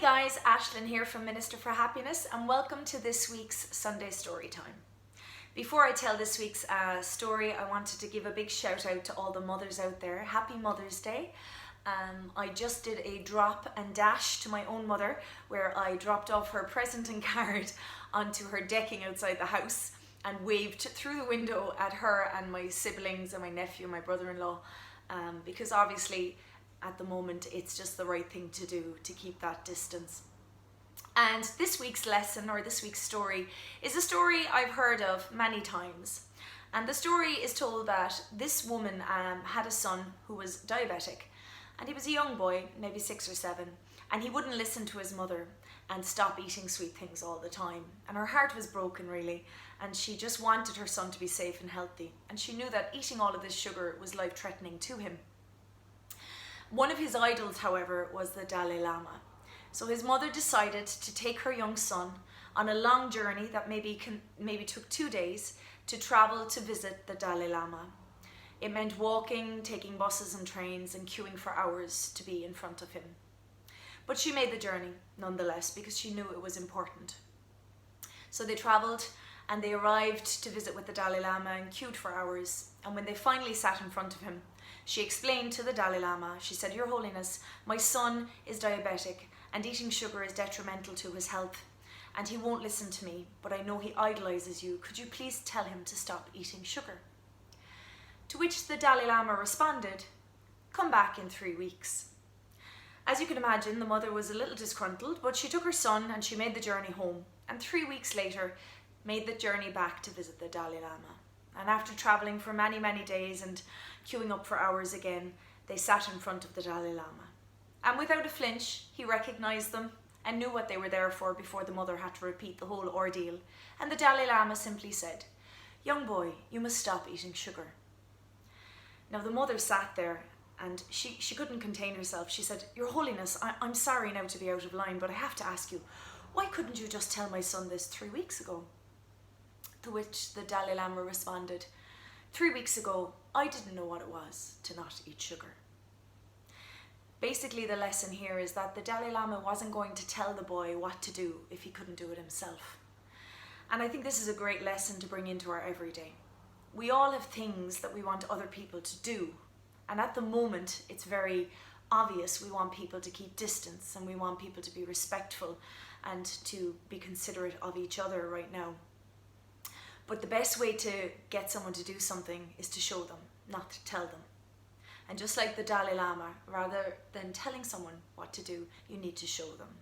Hey guys, Ashlyn here from Minister for Happiness and welcome to this week's Sunday Story Time. Before I tell this week's story, I wanted to give a big shout out to all the mothers out there. Happy Mother's Day. I just did a drop and dash to my own mother where I dropped off her present and card onto her decking outside the house and waved through the window at her and my siblings and my nephew and my brother-in-law because obviously at the moment it's just the right thing to do to keep that distance. And this week's lesson or this week's story is a story I've heard of many times. And the story is told that this woman had a son who was diabetic, and he was a young boy, maybe 6 or 7, and he wouldn't listen to his mother and stop eating sweet things all the time. And her heart was broken really, and she just wanted her son to be safe and healthy. And she knew that eating all of this sugar was life-threatening to him. One of his idols, however, was the Dalai Lama. So his mother decided to take her young son on a long journey that maybe took 2 days to travel to visit the Dalai Lama. It meant walking, taking buses and trains, and queuing for hours to be in front of him. But she made the journey nonetheless because she knew it was important. So they travelled and they arrived to visit with the Dalai Lama and queued for hours. And when they finally sat in front of him, she explained to the Dalai Lama, she said, "Your Holiness, my son is diabetic and eating sugar is detrimental to his health and he won't listen to me, but I know he idolizes you. Could you please tell him to stop eating sugar?" To which the Dalai Lama responded, "Come back in 3 weeks." As you can imagine, the mother was a little disgruntled, but she took her son and she made the journey home, and 3 weeks later made the journey back to visit the Dalai Lama. And after travelling for many, many days and queuing up for hours again, they sat in front of the Dalai Lama. And without a flinch, he recognised them and knew what they were there for before the mother had to repeat the whole ordeal. And the Dalai Lama simply said, "Young boy, you must stop eating sugar." Now the mother sat there and she couldn't contain herself. She said, "Your Holiness, I'm sorry now to be out of line, but I have to ask you, why couldn't you just tell my son this 3 weeks ago?" To which the Dalai Lama responded, 3 weeks ago, I didn't know what it was to not eat sugar." Basically, the lesson here is that the Dalai Lama wasn't going to tell the boy what to do if he couldn't do it himself. And I think this is a great lesson to bring into our everyday. We all have things that we want other people to do. And at the moment, it's very obvious we want people to keep distance and we want people to be respectful and to be considerate of each other right now. But the best way to get someone to do something is to show them, not to tell them. And just like the Dalai Lama, rather than telling someone what to do, you need to show them.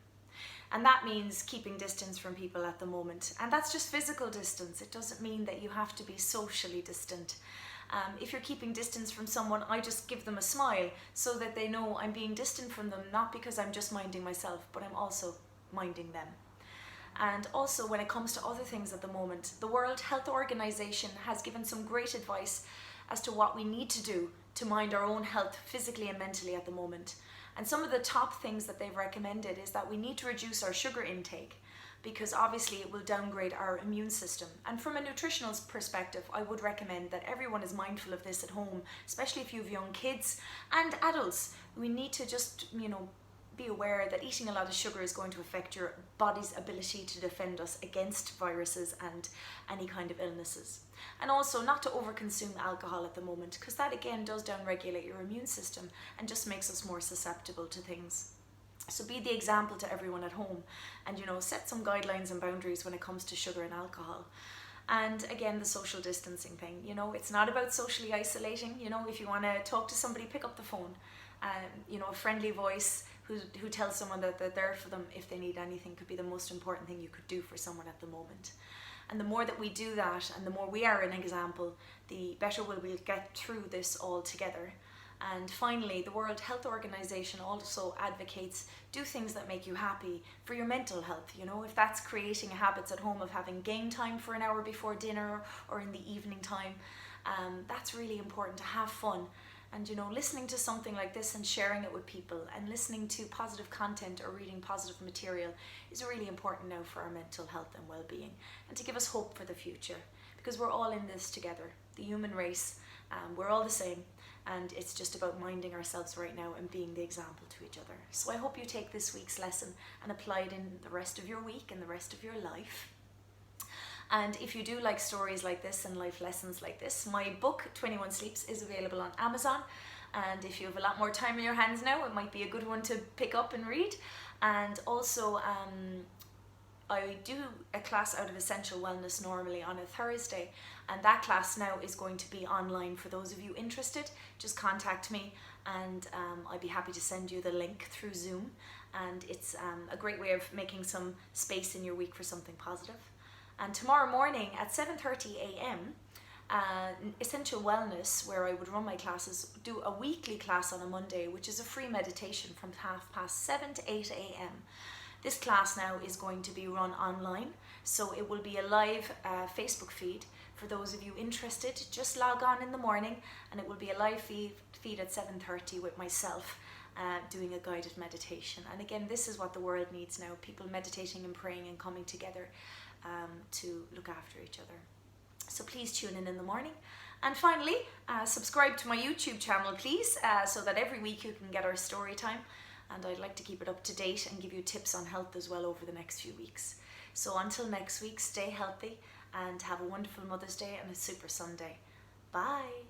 And that means keeping distance from people at the moment. And that's just physical distance. It doesn't mean that you have to be socially distant. If you're keeping distance from someone, I just give them a smile so that they know I'm being distant from them, not because I'm just minding myself, but I'm also minding them. And also when it comes to other things at the moment, the World Health Organization has given some great advice as to what we need to do to mind our own health physically and mentally at the moment. And some of the top things that they've recommended is that we need to reduce our sugar intake because obviously it will downgrade our immune system. And from a nutritional perspective, I would recommend that everyone is mindful of this at home, especially if you have young kids and adults. We need to just, be aware that eating a lot of sugar is going to affect your body's ability to defend us against viruses and any kind of illnesses. And also not to overconsume alcohol at the moment, because that again does downregulate your immune system and just makes us more susceptible to things. So be the example to everyone at home and set some guidelines and boundaries when it comes to sugar and alcohol. And again, the social distancing thing, it's not about socially isolating. If you want to talk to somebody, pick up the phone. A friendly voice who tells someone that they're there for them if they need anything could be the most important thing you could do for someone at the moment. And the more that we do that and the more we are an example, the better we'll get through this all together. And finally, the World Health Organization also advocates do things that make you happy for your mental health. If that's creating habits at home of having game time for an hour before dinner or in the evening time, that's really important to have fun. And listening to something like this and sharing it with people and listening to positive content or reading positive material is really important now for our mental health and well-being and to give us hope for the future, because we're all in this together, the human race. We're all the same and it's just about minding ourselves right now and being the example to each other. So I hope you take this week's lesson and apply it in the rest of your week and the rest of your life. And if you do like stories like this and life lessons like this, my book 21 Sleeps is available on Amazon. And if you have a lot more time in your hands now, it might be a good one to pick up and read. And also I do a class out of Essential Wellness normally on a Thursday, and that class now is going to be online. For those of you interested, just contact me and I'd be happy to send you the link through Zoom. And it's a great way of making some space in your week for something positive. And tomorrow morning at 7:30 a.m. Essential Wellness, where I would run my classes, do a weekly class on a Monday, which is a free meditation from 7:30 to 8 a.m. This class now is going to be run online, so it will be a live Facebook feed. For those of you interested, just log on in the morning and it will be a live feed at 7:30 with myself doing a guided meditation. And again, this is what the world needs now, people meditating and praying and coming together to look after each other. So please tune in the morning. And finally, subscribe to my YouTube channel, please, so that every week you can get our story time. And I'd like to keep it up to date and give you tips on health as well over the next few weeks. So until next week, stay healthy and have a wonderful Mother's Day and a super Sunday. Bye.